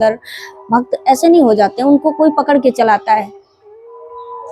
अंदर भक्त ऐसे नहीं हो जाते, उनको कोई पकड़ के चलाता है।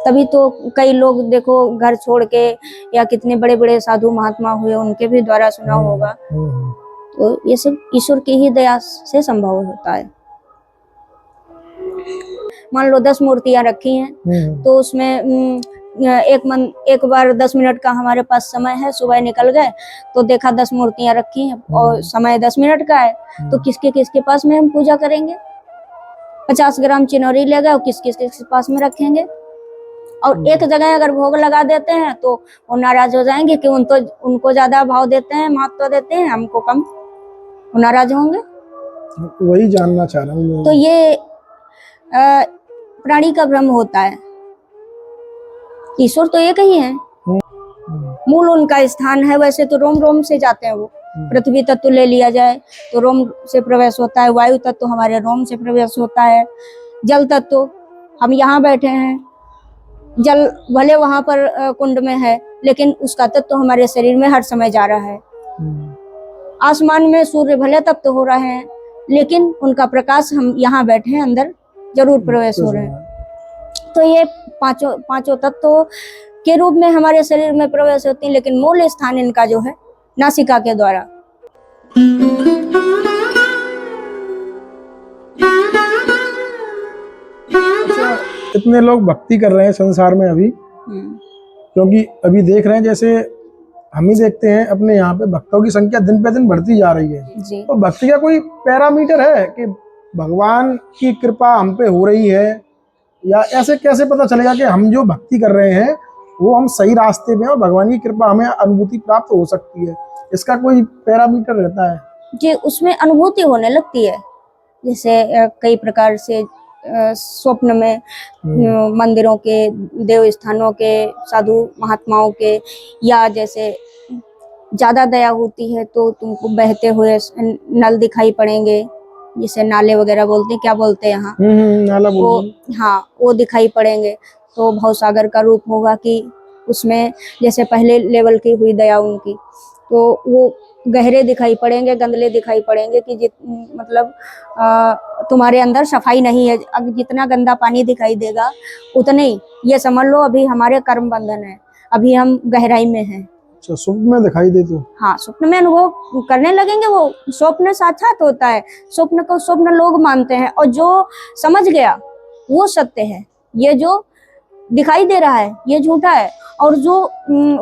तभी तो कई लोग देखो घर छोड़ के, या कितने बड़े बड़े साधु महात्मा हुए उनके भी द्वारा सुना होगा। तो ये सब ईश्वर की ही दया से संभव होता है। मान लो 10 मूर्तियां रखी हैं, तो उसमें एक बार 10 मिनट का हमारे पास समय है, सुबह निकल गए तो देखा 10 मूर्तियां रखी हैं और समय 10 मिनट का है, तो किसके किसके पास में हम पूजा करेंगे? 50 ग्राम चिनौरी ले गए और किस किस के पास में रखेंगे? और एक जगह अगर भोग लगा देते हैं तो वो नाराज हो जाएंगे कि उनको ज्यादा भाव देते हैं, महत्व देते हैं, हमको कम, वो नाराज होंगे। वही जानना चाह रहा हूँ। तो ये प्राणी का भ्रम होता है। ईश्वर तो एक ही है, मूल उनका स्थान है। वैसे तो रोम रोम से जाते हैं वो। पृथ्वी तत्व ले लिया जाए तो रोम से प्रवेश होता है, वायु तत्व हमारे रोम से प्रवेश होता है, जल तत्व हम यहाँ बैठे हैं, जल भले वहां पर कुंड में है लेकिन उसका तत्व हमारे शरीर में हर समय जा रहा है। आसमान में सूर्य भले तप्त हो रहे हैं लेकिन उनका प्रकाश हम यहाँ बैठे हैं अंदर जरूर प्रवेश हो रहे हैं। तो ये पांचों तत्व के रूप में हमारे शरीर में प्रवेश होती है, लेकिन मूल स्थान इनका जो है नासिका के द्वारा। कितने लोग भक्ति कर रहे हैं संसार में अभी, क्योंकि अभी देख रहे हैं जैसे हम ही देखते हैं अपने यहाँ पे भक्तों की संख्या दिन पे दिन बढ़ती जा रही है। तो भक्ति का कोई पैरामीटर है कि भगवान की कृपा हम पे हो रही है, या ऐसे कैसे पता चलेगा कि हम जो भक्ति कर रहे हैं वो हम सही रास्ते में और भगवान की कृपा हमें अनुभूति प्राप्त हो सकती है? इसका कोई पैरामीटर रहता है? जी, उसमें अनुभूति होने लगती है। जैसे कई प्रकार से स्वप्न में मंदिरों के, देव स्थानों के, साधु महात्माओं के, या जैसे ज्यादा दया होती है तो तुमको बहते हुए नल दिखाई पड़ेंगे, जिसे नाले वगैरह बोलते हैं, क्या बोलते हैं यहाँ, नाला वो, हाँ, वो दिखाई पड़ेंगे। तो भवसागर का रूप होगा कि उसमें जैसे पहले लेवल की हुई दया उनकी, तो वो गहरे दिखाई पड़ेंगे, गंदले दिखाई पड़ेंगे कि मतलब तुम्हारे अंदर सफाई नहीं है। अब जितना गंदा पानी दिखाई देगा उतने ही ये समझ लो अभी हमारे कर्म बंधन है, अभी हम गहराई में हैं। अच्छा, स्वप्न में दिखाई दे तो? हाँ, स्वप्न में अनुभव करने लगेंगे। वो स्वप्न साक्षात होता है, स्वप्न को स्वप्न लोग मानते हैं, और जो समझ गया वो सत्य है। ये जो दिखाई दे रहा है ये झूठा है, और जो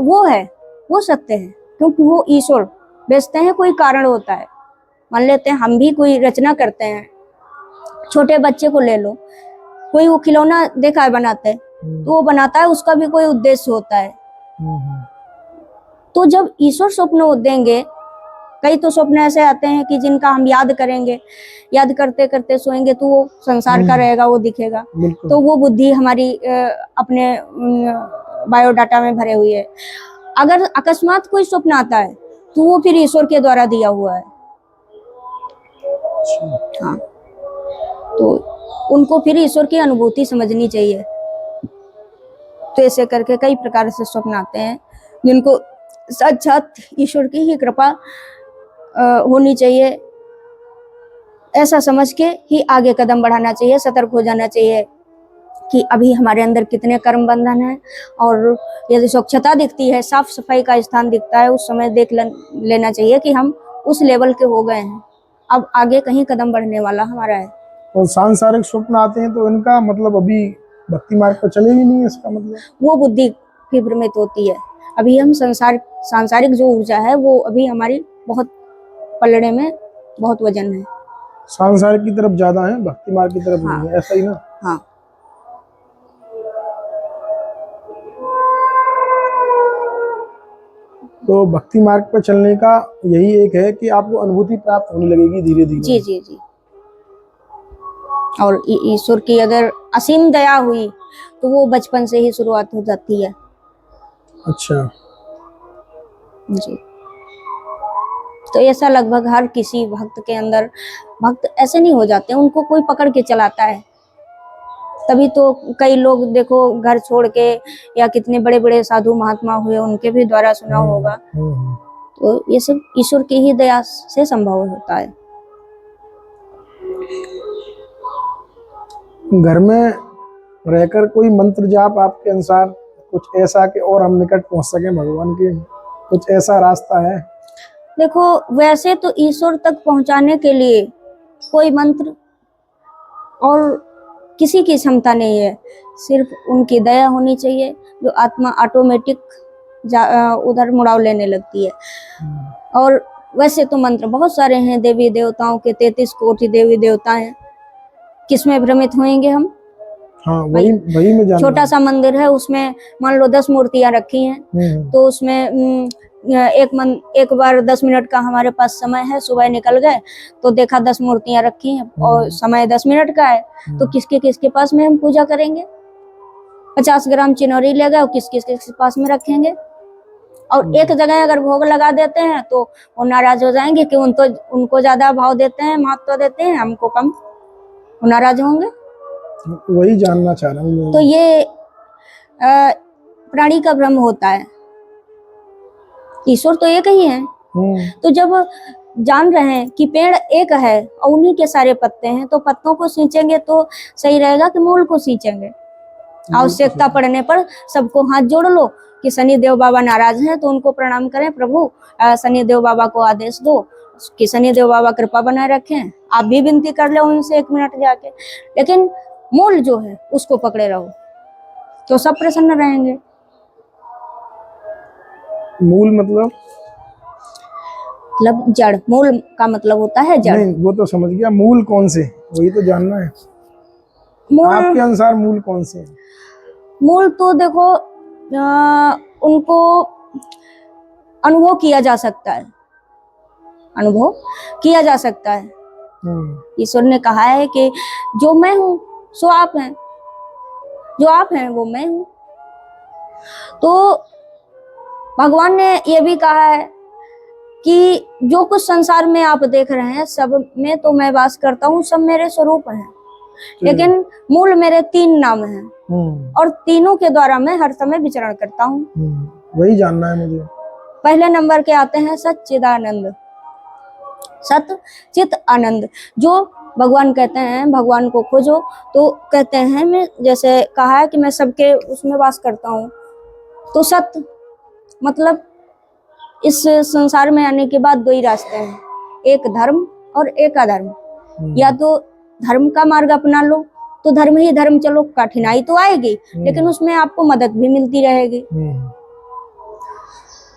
वो है वो सत्य है, क्योंकि वो ईश्वर बेचते हैं, कोई कारण होता है। मान लेते हैं हम भी कोई रचना करते हैं, छोटे बच्चे को ले लो, कोई वो खिलौना देखा है बनाते हैं, तो वो बनाता है, उसका भी कोई उद्देश्य होता है। तो जब ईश्वर स्वप्न देंगे, कई तो स्वप्न ऐसे आते हैं कि जिनका हम याद करेंगे, याद करते करते सोएंगे तो वो संसार का रहेगा, वो दिखेगा। तो वो बुद्धि हमारी अपने बायोडाटा में भरे हुई है। अगर अकस्मात कोई स्वप्न आता है तो वो फिर ईश्वर के द्वारा दिया हुआ है। हाँ, तो उनको फिर ईश्वर की अनुभूति समझनी चाहिए। तो ऐसे करके कई प्रकार से स्वप्न आते हैं जिनको साक्षात ईश्वर की ही कृपा होनी चाहिए, ऐसा समझ के ही आगे कदम बढ़ाना चाहिए। सतर्क हो जाना चाहिए कि अभी हमारे अंदर कितने कर्म बंधन है, और यदि स्वच्छता दिखती है, साफ सफाई का स्थान दिखता है, उस समय देख लेना चाहिए कि हम उस लेवल के हो गए हैं, अब आगे कहीं कदम बढ़ने वाला हमारा है। और सांसारिक स्वप्न आते हैं तो इनका मतलब अभी भक्ति मार्ग पर चले ही नहीं है, इसका मतलब वो बुद्धि भी भ्रमित होती है। अभी हम सांसारिक जो ऊर्जा है वो अभी हमारी बहुत पलड़े में बहुत वजन है, सांसारिक की तरफ ज्यादा है, भक्ति मार्ग की तरफ नहीं है, ऐसा ही ना? हाँ। तो भक्ति मार्ग पर चलने का यही एक है कि आपको अनुभूति प्राप्त होने लगेगी धीरे धीरे। जी जी जी। और ईश्वर की अगर असीम दया हुई तो वो बचपन से ही शुरुआत हो जाती है। अच्छा जी। तो ऐसा लगभग हर किसी भक्त के अंदर, भक्त ऐसे नहीं हो जाते, उनको कोई पकड़ के चलाता है। तभी तो कई लोग देखो घर छोड़ के, या कितने बड़े बड़े साधु महात्मा हुए उनके भी द्वारा सुना होगा। तो ये सब ईश्वर की ही दया से संभव होता है। घर में रहकर कोई मंत्र जाप आपके अनुसार कुछ ऐसा कि और हम निकट पहुंच सके भगवान के, कुछ ऐसा रास्ता है? देखो, वैसे तो ईश्वर तक पहुंचाने के लिए कोई मंत्र और किसी की क्षमता नहीं है, सिर्फ उनकी दया होनी चाहिए, जो आत्मा ऑटोमेटिक उधर मुड़ाव लेने लगती है। और वैसे तो मंत्र बहुत सारे हैं, देवी देवताओं के 33 कोटि देवी देवता हैं, किसमें भ्रमित होंगे हम? हाँ, वही मैं जानना। छोटा सा मंदिर है, उसमें मान लो 10 मूर्तियां रखी हैं, तो उसमें एक बार 10 मिनट का हमारे पास समय है, सुबह निकल गए तो देखा 10 मूर्तियां रखी हैं और समय 10 मिनट का है, तो किसके किसके पास में हम पूजा करेंगे? 50 ग्राम चिनौरी ले गए और किस किस के पास में रखेंगे? और एक जगह अगर भोग लगा देते हैं तो वो नाराज हो जाएंगे कि उनको ज्यादा भाव देते हैं, महत्व देते हैं, हमको कम, वो नाराज होंगे। वही जानना चाह रहा हूँ। तो ये प्राणी का भ्रम होता है, ईश्वर तो एक ही है। तो जब जान रहे हैं कि पेड़ एक है और उन्हीं के सारे पत्ते हैं, तो पत्तों को सींचेंगे तो सही रहेगा कि मूल को सींचेंगे? आवश्यकता पड़ने पर सबको हाथ जोड़ लो कि शनि देव बाबा नाराज हैं तो उनको प्रणाम करें, प्रभु शनि देव बाबा को आदेश दो कि शनि देव बाबा कृपा बनाए रखें। आप भी विनती कर ले उनसे 1 मिनट जाके, लेकिन मूल जो है उसको पकड़े रहो तो सब प्रसन्न रहेंगे। मूल मतलब जड़, मूल का मतलब होता है जड़। नहीं, वो तो समझ गया, मूल कौन से, वही तो जानना है। आपके अनुसार मूल कौन से हैं? मूल तो देखो उनको अनुभव किया जा सकता है, अनुभव किया जा सकता है। ईश्वर ने कहा है कि जो मैं हूं सो आप हैं, जो आप हैं वो मैं हूं। तो भगवान ने ये भी कहा है कि जो कुछ संसार में आप देख रहे हैं सब में तो मैं वास करता हूँ, सब मेरे स्वरूप हैं, लेकिन मूल मेरे 3 नाम हैं और तीनों के द्वारा मैं हर समय विचरण करता हूँ। वही जानना है मुझे। पहले नंबर के आते हैं सच्चिदानंद, सत चित आनंद। जो भगवान कहते हैं भगवान को खोजो, तो कहते हैं मैं, जैसे कहा है कि मैं सबके उसमें वास करता हूँ। तो सत्य मतलब इस संसार में आने के बाद 2 ही रास्ते हैं, एक धर्म और एक अधर्म। या तो धर्म का मार्ग अपना लो तो धर्म ही धर्म चलो, कठिनाई तो आएगी लेकिन उसमें आपको मदद भी मिलती रहेगी।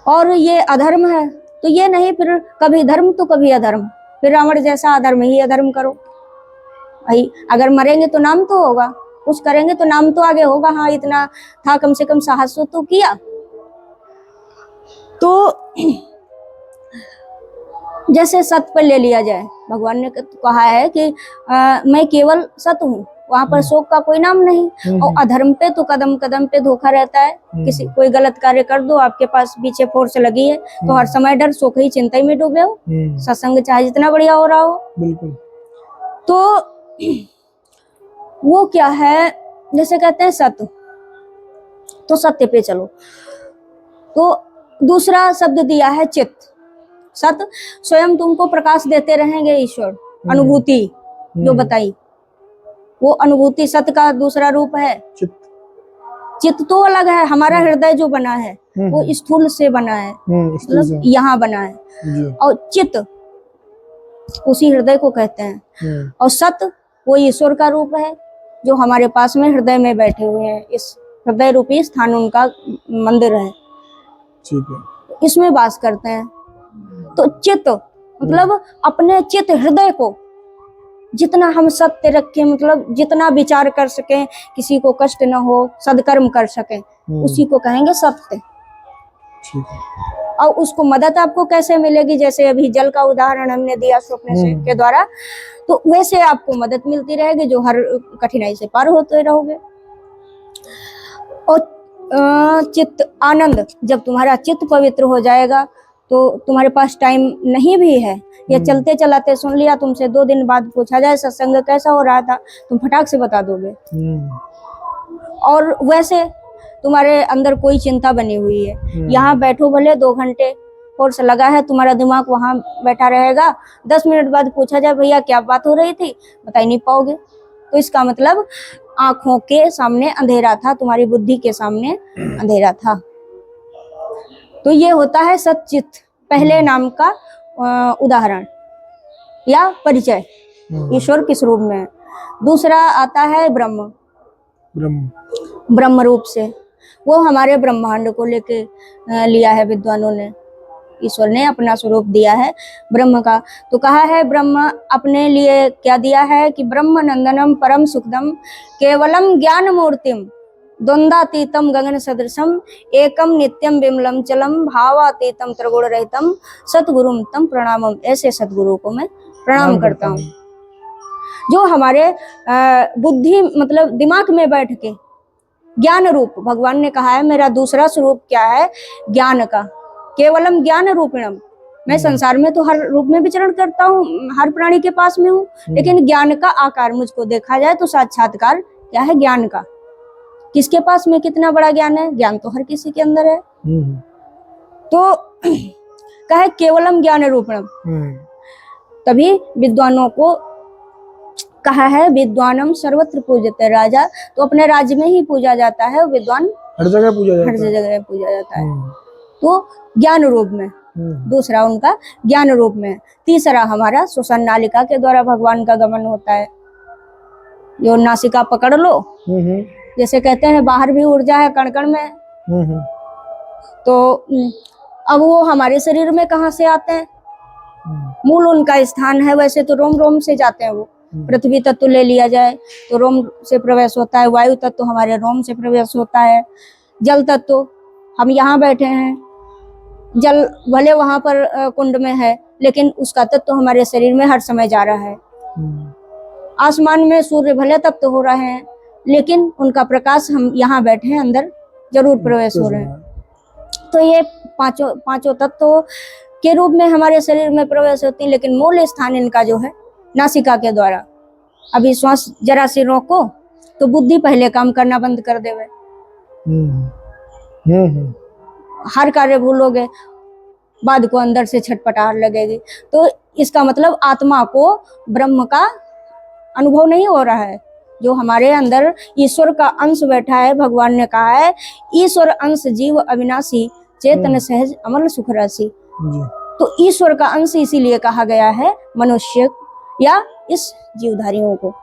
और ये अधर्म है तो ये नहीं, फिर कभी धर्म तो कभी अधर्म, फिर रावण जैसा अधर्म ही अधर्म करो भाई। अगर मरेंगे तो नाम तो होगा, कुछ करेंगे तो नाम तो आगे होगा, हाँ इतना था, कम से कम साहस तो किया। तो जैसे सत्य पर ले लिया जाए, भगवान ने कहा है कि मैं केवल सत्य हूँ, वहां पर शोक का कोई नाम नहीं। और अधर्म पे तो कदम कदम पे धोखा रहता है, किसी कोई गलत कार्य कर दो, आपके पास पीछे फोर्स लगी है तो हर समय डर, शोक ही चिंता ही में डूबे हो, सत्संग चाहे जितना बढ़िया हो रहा हो। बिल्कुल। तो वो क्या है, जैसे कहते हैं सत्य, तो सत्य पे चलो। तो दूसरा शब्द दिया है चित्त। सत्य स्वयं तुमको प्रकाश देते रहेंगे, ईश्वर अनुभूति जो बताई, वो अनुभूति सत्य का दूसरा रूप है। चित्त तो अलग है, हमारा हृदय जो बना है वो स्थूल से बना है, मतलब यहाँ बना है, और चित्त उसी हृदय को कहते हैं। और सत्य वो ईश्वर का रूप है जो हमारे पास में हृदय में बैठे हुए हैं, इस हृदय रूपी स्थान उनका मंदिर है, ठीक है, इसमें वास करते हैं। तो चित्त मतलब अपने चित्त हृदय को जितना हम सत्य रखें, मतलब जितना विचार कर सकें, किसी को कष्ट न हो, सदकर्म कर सकें, उसी को कहेंगे सत्य। ठीक है। और उसको मदद आपको कैसे मिलेगी, जैसे अभी जल का उदाहरण हमने दिया स्वप्न से के द्वारा, तो वैसे आपको मदद मिलती रहेगी जो हर कठिनाई से पार होते रहोगे। और चित्त आनंद, जब तुम्हारा चित्त पवित्र हो जाएगा तो तुम्हारे पास टाइम नहीं भी है, या चलते चलाते सुन लिया, तुमसे 2 दिन बाद पूछा जाए सत्संग कैसा हो रहा था, तुम फटाक से बता दोगे। और वैसे तुम्हारे अंदर कोई चिंता बनी हुई है, यहाँ बैठो भले 2 घंटे कोर्स लगा है, तुम्हारा दिमाग वहां बैठा रहेगा, 10 मिनट बाद पूछा जाए भैया क्या बात हो रही थी, बता ही नहीं पाओगे। तो इसका मतलब आंखों के सामने अंधेरा था, तुम्हारी बुद्धि के सामने अंधेरा था। तो ये होता है सच्चित, पहले नाम का उदाहरण या परिचय, ईश्वर किस रूप में है। दूसरा आता है ब्रह्म, ब्रह्म रूप से, वो हमारे ब्रह्मांड को लेके लिया है विद्वानों ने, ईश्वर ने अपना स्वरूप दिया है ब्रह्म का। तो कहा है ब्रह्म अपने लिए क्या दिया है कि ब्रह्म नंदनम परम सुखदम केवलम ज्ञान मूर्तिम द्वंद्वातीतम गगन सदृशम एकम नित्यम विमलम चलम भावातीतम त्रिगुण रहितम सतगुरुम तम प्रणामम। ऐसे सतगुरु को मैं प्रणाम करता हूँ, जो हमारे बुद्धि मतलब दिमाग में बैठ के ज्ञान रूप, भगवान ने कहा है मेरा दूसरा स्वरूप क्या है, ज्ञान का, केवलम ज्ञान रूपिणम। मैं संसार में तो हर रूप में विचरण करता हूँ, हर प्राणी के पास में हूँ, लेकिन ज्ञान का आकार मुझको देखा जाए तो साक्षात्कार क्या है, ज्ञान का। किसके पास में कितना बड़ा ज्ञान है, ज्ञान तो हर किसी के अंदर है। तो कहे केवलम ज्ञान रूपिणम, तभी विद्वानों को कहा है विद्वानम सर्वत्र पूज्यते राजा, तो अपने राज्य में ही पूजा जाता है, विद्वान हर जगह पूजा जाता है। तो ज्ञान रूप में, दूसरा उनका ज्ञान रूप में। तीसरा हमारा श्वसन नालिका के द्वारा भगवान का गमन होता है। जो नासिका पकड़ लो, जैसे कहते हैं बाहर भी ऊर्जा है कण कण में, तो अब वो हमारे शरीर में कहाँ से आते हैं, मूल उनका स्थान है। वैसे तो रोम रोम से जाते हैं वो, पृथ्वी तत्व ले लिया जाए तो रोम से प्रवेश होता है, वायु तत्व हमारे रोम से प्रवेश होता है, जल तत्व हम यहाँ बैठे हैं, जल भले वहां पर कुंड में है, लेकिन उसका तत्व हमारे शरीर में हर समय जा रहा है। आसमान में सूर्य भले तप्त हो रहे हैं, लेकिन उनका प्रकाश हम यहाँ बैठे हैं अंदर जरूर प्रवेश हो रहे हैं। तो ये पांचों तत्व के रूप में हमारे शरीर में प्रवेश होती है, लेकिन मूल स्थान इनका जो है नासिका के द्वारा। अभी श्वास जरा से रोको तो बुद्धि पहले काम करना बंद कर देवे, हर कार्य भूलोगे, बाद को अंदर से छटपटाहट लगेगी। तो इसका मतलब आत्मा को ब्रह्म का अनुभव नहीं हो रहा है। जो हमारे अंदर ईश्वर का अंश बैठा है, भगवान ने कहा है ईश्वर अंश जीव अविनाशी चेतन सहज अमल सुख राशि। तो ईश्वर का अंश इसीलिए कहा गया है मनुष्य या इस जीवधारियों को।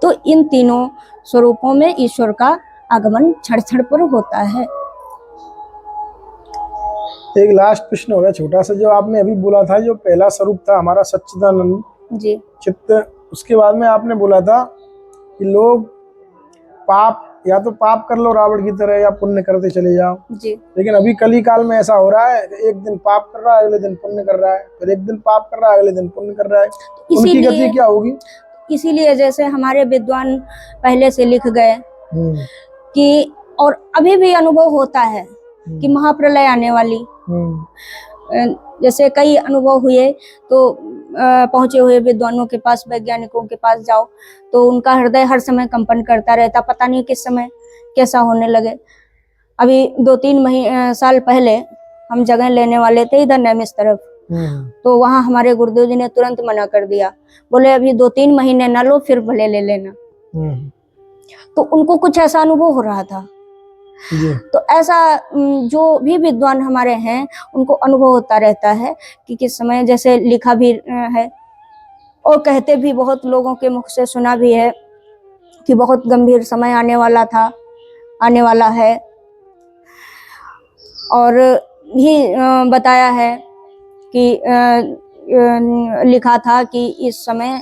तो इन तीनों स्वरूपों में ईश्वर का आगमन क्षण क्षण पर होता है। एक लास्ट प्रश्न होगा छोटा सा, जो आपने अभी बोला था, जो पहला स्वरूप था हमारा सच्चिदानंद जी चित्त, उसके बाद में आपने बोला था कि लोग पाप, या तो पाप कर लो रावण की तरह, या पुण्य करते चले जाओ जी। लेकिन अभी कली काल में ऐसा हो रहा है, एक दिन पाप कर रहा है अगले दिन पुण्य कर रहा है, फिर एक दिन पाप कर रहा है अगले दिन पुण्य कर रहा है। उनकी गति क्या होगी? इसीलिए जैसे हमारे विद्वान पहले से लिख गए कि, और अभी भी अनुभव होता है कि महाप्रलय आने वाली, जैसे कई अनुभव हुए तो पहुंचे हुए विद्वानों के पास, वैज्ञानिकों के पास जाओ तो उनका हृदय हर समय कंपन करता रहता, पता नहीं किस समय कैसा होने लगे। अभी 2-3 साल पहले हम जगह लेने वाले थे इधर नैमिष तरफ, तो वहाँ हमारे गुरुदेव जी ने तुरंत मना कर दिया, बोले अभी 2-3 महीने ना लो, फिर भले ले लेना। तो उनको कुछ ऐसा अनुभव हो रहा था। तो ऐसा जो भी विद्वान हमारे हैं उनको अनुभव होता रहता है कि किस समय, जैसे लिखा भी है और कहते भी बहुत लोगों के मुख से सुना भी है कि बहुत गंभीर समय आने वाला था, आने वाला है, और भी बताया है कि लिखा था कि इस समय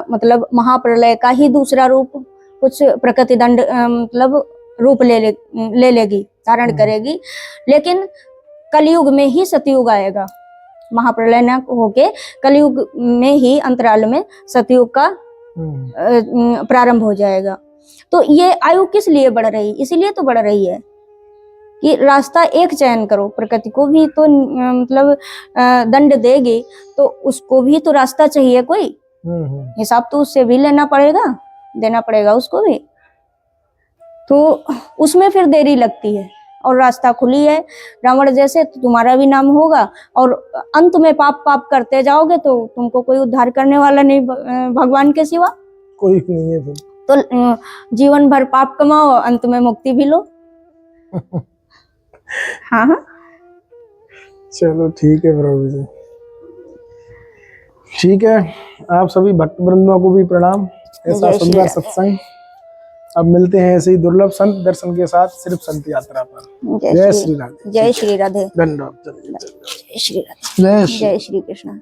मतलब महाप्रलय का ही दूसरा रूप, कुछ प्रकृति दंड मतलब रूप ले लेगी, धारण करेगी, लेकिन कलयुग में ही सतयुग आएगा। महाप्रलय न होके कलयुग में ही अंतराल में सतयुग का प्रारंभ हो जाएगा। तो ये आयु किस लिए बढ़ रही, इसीलिए तो बढ़ रही है कि रास्ता एक चयन करो। प्रकृति को भी तो मतलब दंड देगी, तो उसको भी तो रास्ता चाहिए, कोई हिसाब तो उससे भी लेना पड़ेगा, देना पड़ेगा उसको भी, तो उसमें फिर देरी लगती है। और रास्ता खुली है रावण जैसे, तो तुम्हारा भी नाम होगा, और अंत में पाप पाप करते जाओगे तो तुमको कोई उद्धार करने वाला नहीं भगवान के सिवा। कोई नहीं है फिर। तो जीवन भर पाप कमाओ, अंत में मुक्ति भी लो। हाँ हाँ, चलो ठीक है प्रभु जी, ठीक है। आप सभी भक्त वृंदों को भी प्रणाम। ऐसा जय श्री सुंदर राधे। सत्संग। अब मिलते हैं ऐसे ही दुर्लभ संत दर्शन के साथ, सिर्फ संत यात्रा पर। जय श्री राधे। जय श्री राधे। धन्यवाद। जय श्री राधे। जय श्री जय श्री कृष्ण।